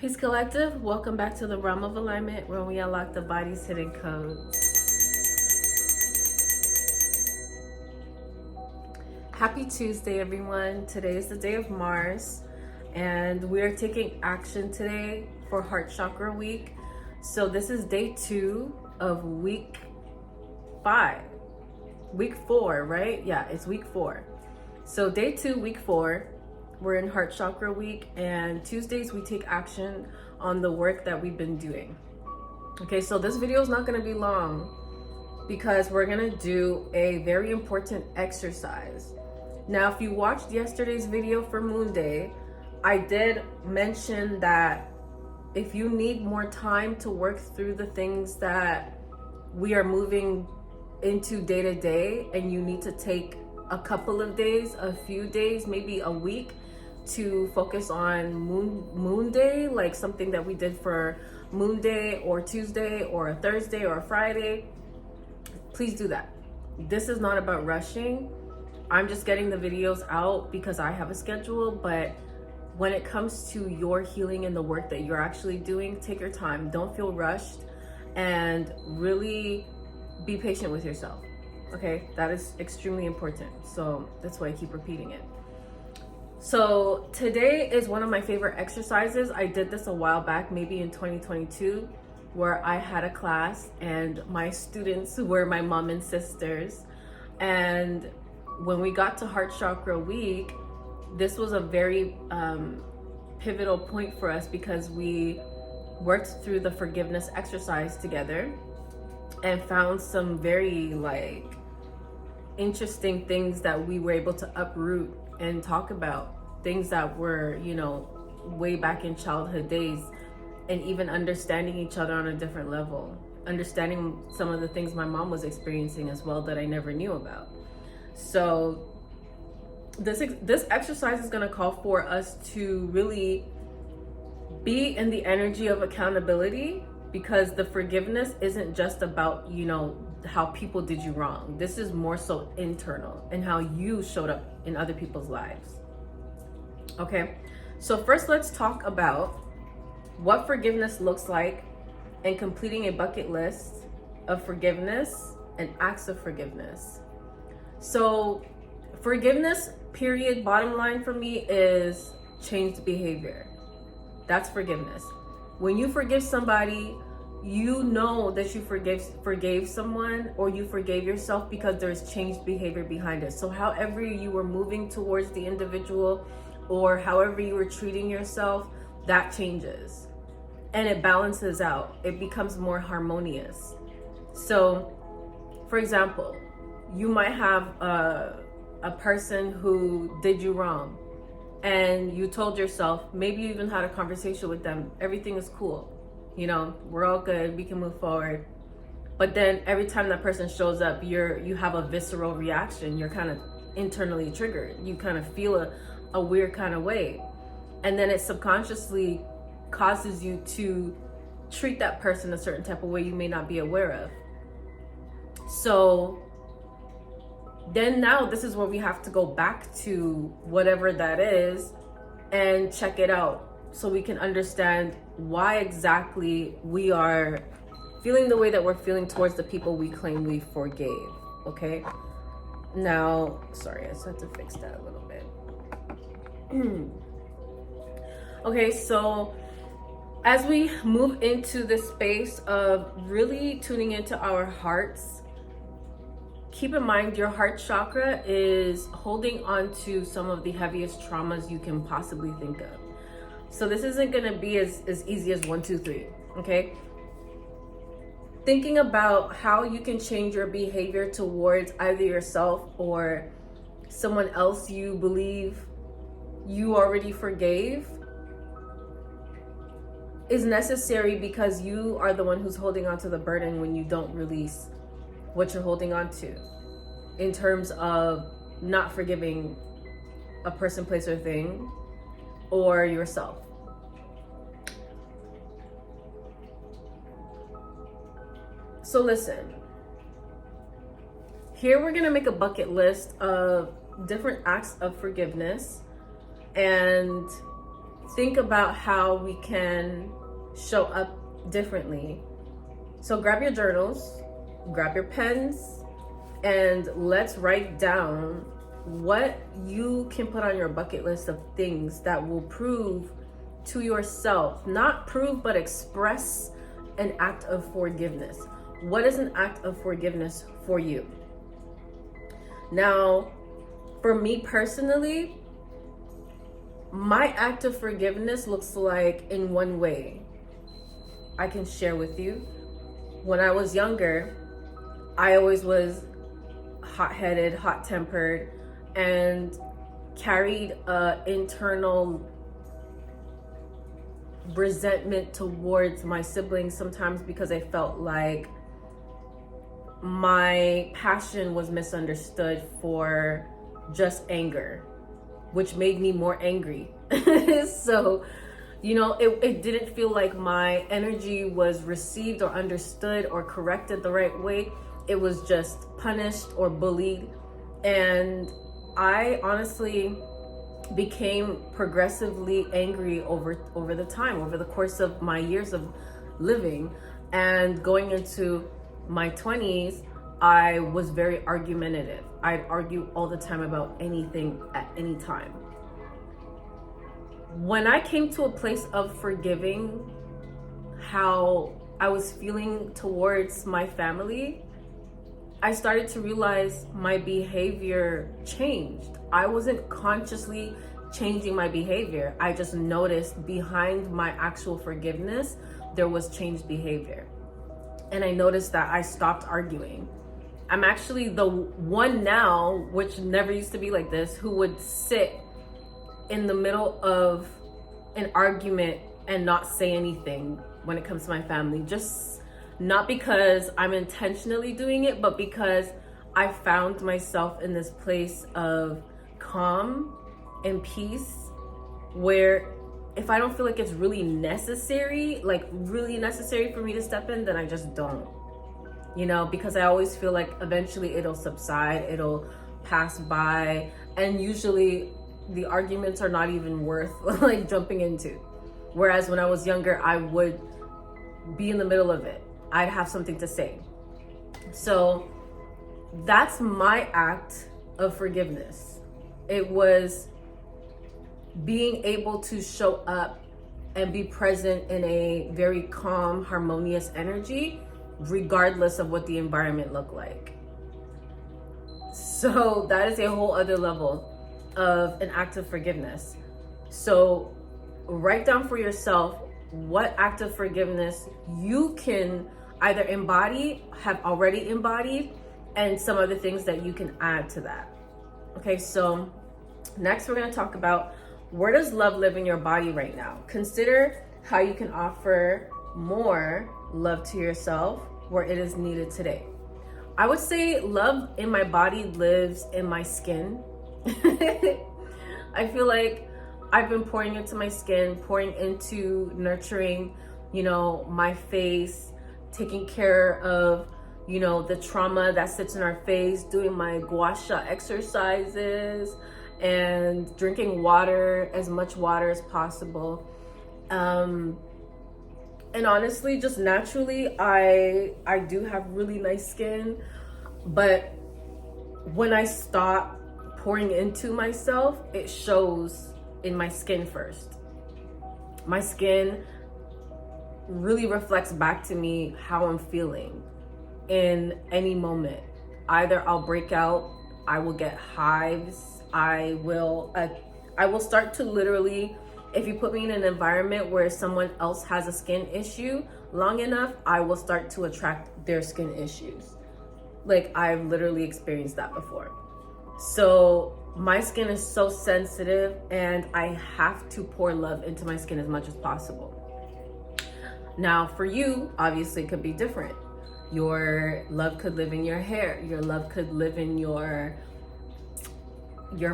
Peace Collective, welcome back to the realm of alignment where we unlock the body's hidden codes. Happy Tuesday, everyone. Today is the day of Mars, and we are taking action today for Heart Chakra Week. So this is day 2 of week 5. Week 4, right? Yeah, it's week 4. So day 2, week 4. We're in Heart Chakra Week, and Tuesdays we take action on the work that we've been doing. Okay, so this video is not going to be long because we're going to do a very important exercise. Now, if you watched yesterday's video for Moon Day, I did mention that if you need more time to work through the things that we are moving into day to day, and you need to take a couple of days, a few days, maybe a week to focus on moon day, like something that we did for Moon Day or Tuesday or a Thursday or a Friday, please do that. This is not about rushing. I'm just getting the videos out because I have a schedule, but when it comes to your healing and the work that you're actually doing, take your time. Don't feel rushed, and really be patient with yourself. Okay, that is extremely important. So that's why I keep repeating it. So today is one of my favorite exercises. I did this a while back, maybe in 2022, where I had a class and my students were my mom and sisters. And when we got to Heart Chakra Week, this was a very pivotal point for us because we worked through the forgiveness exercise together and found some very interesting things that we were able to uproot and talk about, things that were, way back in childhood days, and even understanding each other on a different level, understanding some of the things my mom was experiencing as well that I never knew about. So this exercise is going to call for us to really be in the energy of accountability, because the forgiveness isn't just about, how people did you wrong. This is more so internal and how you showed up in other people's lives. Okay, so first let's talk about what forgiveness looks like and completing a bucket list of forgiveness and acts of forgiveness. So forgiveness, period, bottom line for me is changed behavior. That's forgiveness. When you forgive somebody, you know that you forgave someone, or you forgave yourself because there's changed behavior behind it. So however you were moving towards the individual, or however you were treating yourself, that changes and it balances out. It becomes more harmonious. So for example, you might have a person who did you wrong, and you told yourself, maybe you even had a conversation with them, everything is cool, we're all good, we can move forward. But then every time that person shows up, you have a visceral reaction. You're kind of internally triggered. You kind of feel a weird kind of way, and then it subconsciously causes you to treat that person a certain type of way you may not be aware of. So then now this is where we have to go back to whatever that is and check it out, so we can understand why exactly we are feeling the way that we're feeling towards the people we claim we forgave. Okay, now, sorry, I just had to fix that a little bit. Okay, so as we move into this space of really tuning into our hearts, keep in mind your heart chakra is holding on to some of the heaviest traumas you can possibly think of. So this isn't going to be as easy as 1, 2, 3. Okay, thinking about how you can change your behavior towards either yourself or someone else you believe you already forgave is necessary, because you are the one who's holding on to the burden when you don't release what you're holding on to, in terms of not forgiving a person, place, or thing, or yourself. So listen, here we're gonna make a bucket list of different acts of forgiveness, and think about how we can show up differently. So grab your journals, grab your pens, and let's write down what you can put on your bucket list of things that will prove to yourself, not prove, but express an act of forgiveness. What is an act of forgiveness for you? Now, for me personally, my act of forgiveness looks like in one way. I can share with you. When I was younger, I always was hot-headed, hot-tempered, and carried internal resentment towards my siblings sometimes because I felt like my passion was misunderstood for just anger, which made me more angry. So, it didn't feel like my energy was received or understood or corrected the right way. It was just punished or bullied. And I honestly became progressively angry over the course of my years of living. And going into my 20s, I was very argumentative. I'd argue all the time about anything at any time. When I came to a place of forgiving how I was feeling towards my family, I started to realize my behavior changed. I wasn't consciously changing my behavior. I just noticed behind my actual forgiveness, there was changed behavior. And I noticed that I stopped arguing. I'm actually the one now, which never used to be like this, who would sit in the middle of an argument and not say anything when it comes to my family. Just not because I'm intentionally doing it, but because I found myself in this place of calm and peace where if I don't feel like it's really necessary for me to step in, then I just don't. Because I always feel like eventually it'll subside, it'll pass by, and usually the arguments are not even worth like jumping into. Whereas when I was younger, I would be in the middle of it. I'd have something to say. So that's my act of forgiveness. It was being able to show up and be present in a very calm, harmonious energy, regardless of what the environment looked like. So that is a whole other level of an act of forgiveness. So write down for yourself what act of forgiveness you can either embody, have already embodied, and some other things that you can add to that. Okay, so next we're going to talk about, where does love live in your body right now? Consider how you can offer more love to yourself where it is needed today. I would say love in my body lives in my skin. I feel like I've been pouring into my skin, pouring into nurturing, my face, taking care of, the trauma that sits in our face, doing my gua sha exercises, and drinking water, as much water as possible. And honestly, just naturally, I do have really nice skin, but when I stop pouring into myself, it shows in my skin first. My skin really reflects back to me how I'm feeling in any moment. Either I'll break out, I will get hives, I will start to literally, if you put me in an environment where someone else has a skin issue long enough, I will start to attract their skin issues. Like, I've literally experienced that before. So my skin is so sensitive, and I have to pour love into my skin as much as possible. Now for you, obviously it could be different. Your love could live in your hair. Your love could live in your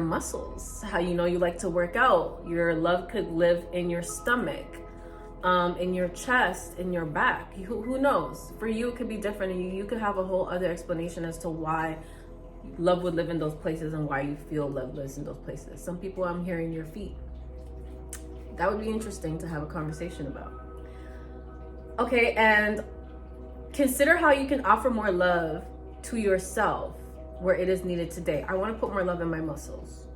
muscles, how you like to work out. Your love could live in your stomach, in your chest, in your back. Who knows? For you, it could be different, and you could have a whole other explanation as to why love would live in those places and why you feel love lives in those places. Some people, I'm hearing your feet. That would be interesting to have a conversation about. Okay, and consider how you can offer more love to yourself where it is needed today. I want to put more love in my muscles.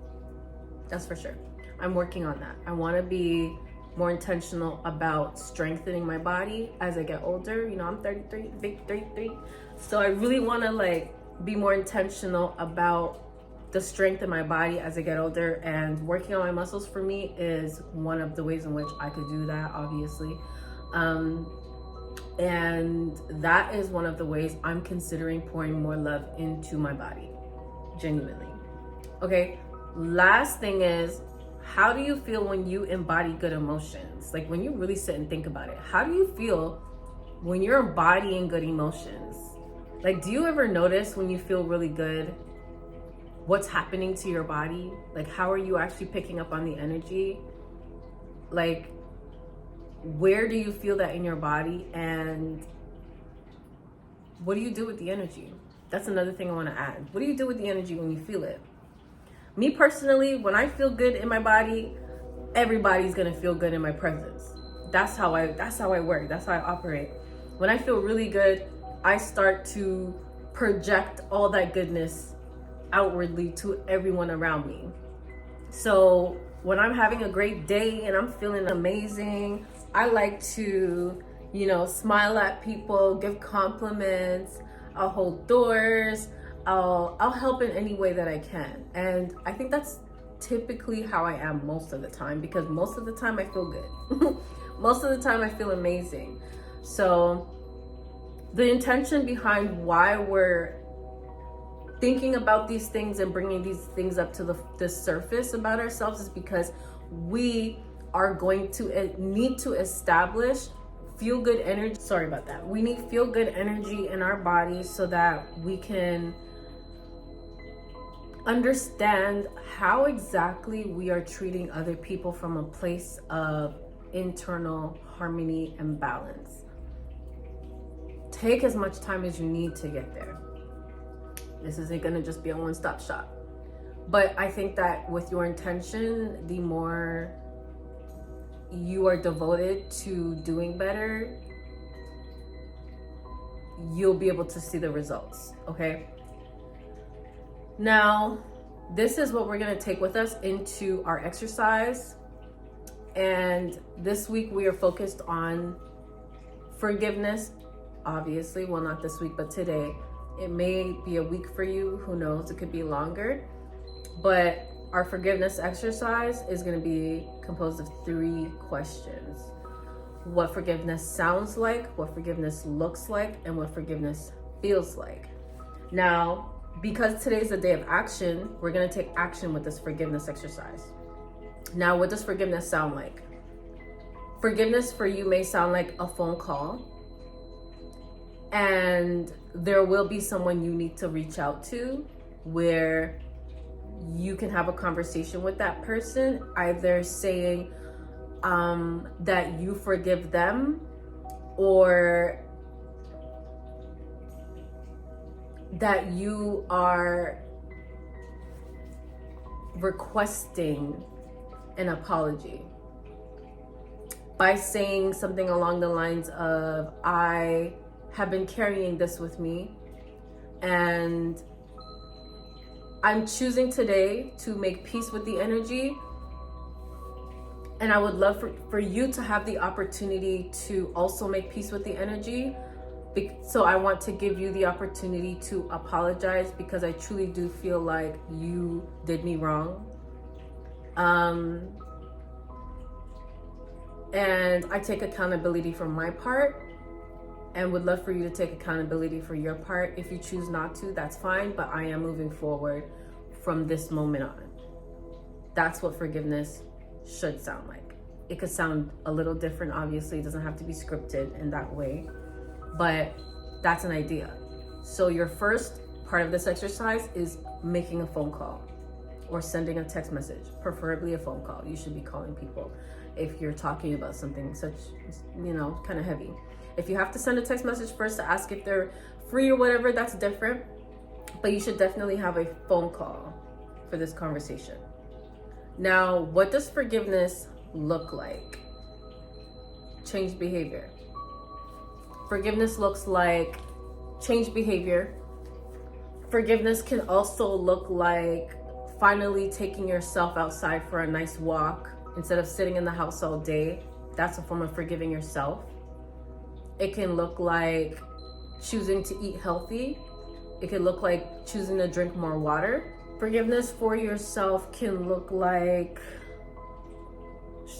That's for sure. I'm working on that. I want to be more intentional about strengthening my body as I get older. You know, I'm 33, big 33. So I really want to like be more intentional about the strength in my body as I get older, and working on my muscles for me is one of the ways in which I could do that, obviously. And that is one of the ways I'm considering pouring more love into my body, genuinely. Okay, last thing is, how do you feel when you embody good emotions? Like when you really sit and think about it, how do you feel when you're embodying good emotions? Like, do you ever notice when you feel really good, what's happening to your body? Like, how are you actually picking up on the energy? Like, where do you feel that in your body, and what do you do with the energy? That's another thing I want to add. What do you do with the energy when you feel it? Me personally, when I feel good in my body, everybody's gonna feel good in my presence. That's how I work. That's how I operate. When I feel really good, I start to project all that goodness outwardly to everyone around me. So when I'm having a great day and I'm feeling amazing, I like to, you know, smile at people, give compliments, I'll hold doors, I'll help in any way that I can. And I think that's typically how I am most of the time, because most of the time I feel good. Most of the time I feel amazing. So the intention behind why we're thinking about these things and bringing these things up to the surface about ourselves is because we are going to need to establish feel good energy. Sorry about that. We need feel good energy in our bodies so that we can understand how exactly we are treating other people from a place of internal harmony and balance. Take as much time as you need to get there. This isn't going to just be a one-stop shop. But I think that with your intention, the more you are devoted to doing better, you'll be able to see the results, okay? Now, this is what we're going to take with us into our exercise. And this week we are focused on forgiveness, obviously. Well, not this week, but today. It may be a week for you, who knows, it could be longer. But our forgiveness exercise is going to be composed of 3 questions. What forgiveness sounds like, what forgiveness looks like, and what forgiveness feels like. Now, because today's a day of action, we're going to take action with this forgiveness exercise. Now, what does forgiveness sound like? Forgiveness for you may sound like a phone call, and there will be someone you need to reach out to where you can have a conversation with that person, either saying that you forgive them, or that you are requesting an apology by saying something along the lines of, I have been carrying this with me, and I'm choosing today to make peace with the energy, and I would love for you to have the opportunity to also make peace with the energy. So I want to give you the opportunity to apologize, because I truly do feel like you did me wrong. And I take accountability for my part, and would love for you to take accountability for your part. If you choose not to, that's fine, but I am moving forward from this moment on. That's what forgiveness should sound like. It could sound a little different, obviously. It doesn't have to be scripted in that way, but that's an idea. So your first part of this exercise is making a phone call or sending a text message, preferably a phone call. You should be calling people if you're talking about something such, kind of heavy. If you have to send a text message first to ask if they're free or whatever, that's different. But you should definitely have a phone call for this conversation. Now, what does forgiveness look like? Change behavior. Forgiveness looks like change behavior. Forgiveness can also look like finally taking yourself outside for a nice walk instead of sitting in the house all day. That's a form of forgiving yourself. It can look like choosing to eat healthy. It can look like choosing to drink more water. Forgiveness for yourself can look like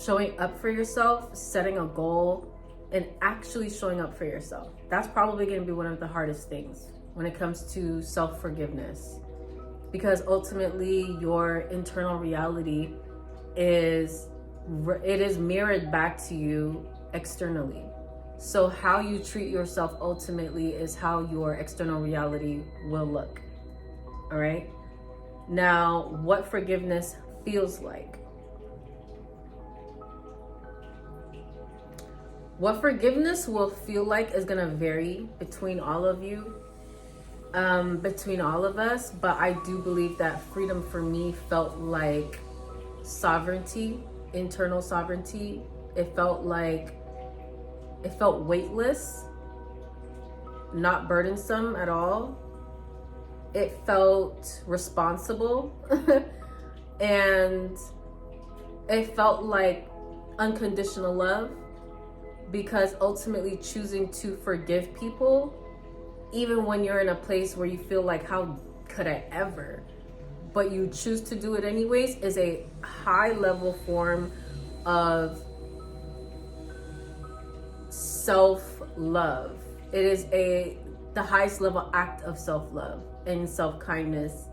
showing up for yourself, setting a goal, and actually showing up for yourself. That's probably going to be one of the hardest things when it comes to self-forgiveness, because ultimately your internal reality is mirrored back to you externally. So how you treat yourself ultimately is how your external reality will look. All right? Now, what forgiveness feels like. What forgiveness will feel like is going to vary between all of you, between all of us. But I do believe that freedom for me felt like sovereignty, internal sovereignty. It felt weightless, not burdensome at all. It felt responsible and it felt like unconditional love, because ultimately choosing to forgive people, even when you're in a place where you feel like, how could I ever? But you choose to do it anyways, is a high level form of self-love. It is the highest level act of self-love and self-kindness.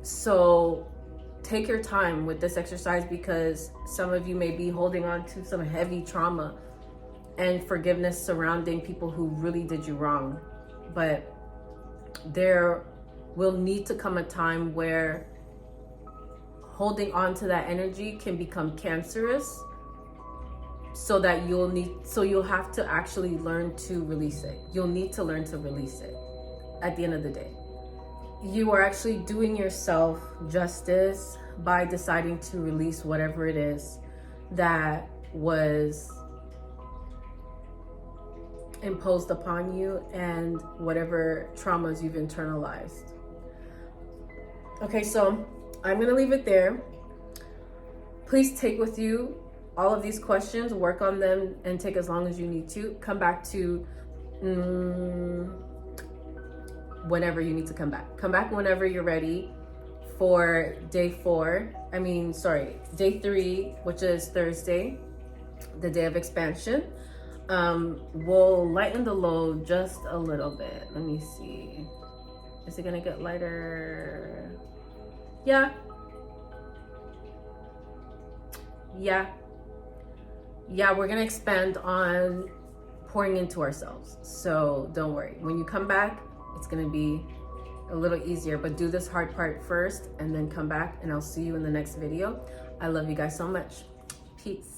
So take your time with this exercise, because some of you may be holding on to some heavy trauma and forgiveness surrounding people who really did you wrong. But there will need to come a time where holding on to that energy can become cancerous, so that you'll have to actually learn to release it. You'll need to learn to release it at the end of the day. You are actually doing yourself justice by deciding to release whatever it is that was imposed upon you and whatever traumas you've internalized. Okay, so I'm gonna leave it there. Please take with you all of these questions, work on them, and take as long as you need to. Come back to whenever you need to come back. Come back whenever you're ready for day 3, which is Thursday, the day of expansion. We'll lighten the load just a little bit. Let me see. Is it gonna get lighter? Yeah, we're gonna expand on pouring into ourselves. So don't worry. When you come back, it's gonna be a little easier, but do this hard part first and then come back, and I'll see you in the next video. I love you guys so much. Peace.